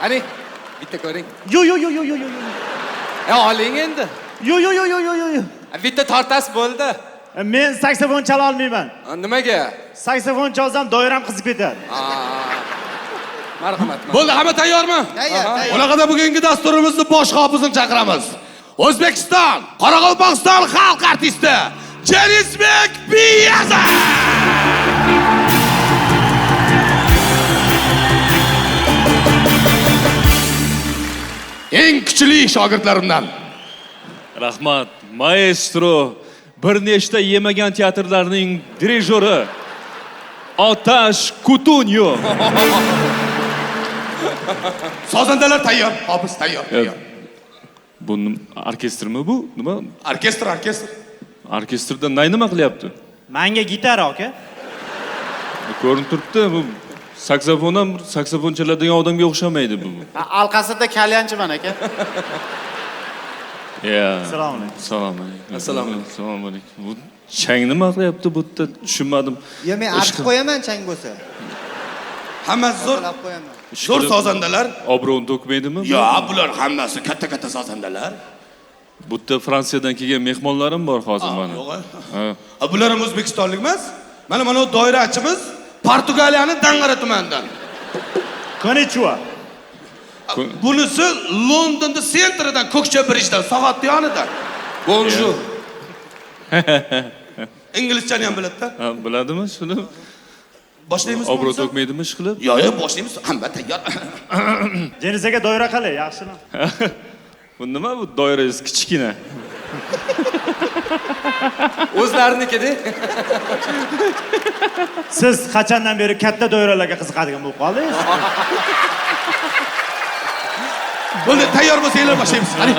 Ani, bitta ko'ring. Yo. Oling endi. Yo. Bitta tortasi bo'ldi. Men saksofon chala olmayman. Nimaga? Saksofon chalsam doiram qizib ketadi. Marhamat. Bo'ldi, hamma tayyormi? Tayyor. Unaqada bugungi dasturimizni bosh hofizni chaqiramiz. O'zbekiston, Qoraqalpog'iston xalq artisti Cherizbek Biyazov. Eng kuchli shogirdlarimdan. Rahmat, maestro, bir nechta yemagan teatrlarning dirijori Otash Kutunyo. Sozandalar tayyor, hofiz tayyor. Bu orkestrmi bu? Nima? Orkestr. Orkestrda nima qilyapti? Menga gitara aka. Ko'rinib turibdi, bu saksofon ham saksofon chaladigan odamga o'xshamaydi bu. Alqasida kalyanchiman aka. Ya. Assalomu alaykum. Assalomu alaykum. Bu chang nima qilyapti bu yerda? Tushunmadim. Yo, men artib qo'yaman chang bo'lsa. Hammasi zo'r. Qilib qo'yaman. Zo'r sozandalar. Obro'ni to'kmaydimi? Yo, bular hammasi katta sozandalar. Bu yerda Fransiyadan kelgan mehmonlarim bor hozir mana. Ha, bular ham O'zbekistonlik emas. Mana bu doirachimiz Portugaliyaning Dang'ara tumanidan. Konnichiwa. Bunisi Londonda sentridan Ko'kcha Bridgedan, soatda yonidan. Bonjour. Inglizchani ham biladi-da. Ha, biladimi shuni? Boshlaymiz. Obro' to'kmaydimi ish qilib? Yo, boshlaymiz. Hamma tayyor. Deniz aka doira qalay, yaxshimi? Bu nima bu doirangiz kichkina? O'zlarinikida. Siz qachondan beri katta doiralarga qiziqadigan bo'lib qoldingiz? Bo'ldi, tayyor bo'lsanglar boshlaymiz. Qani.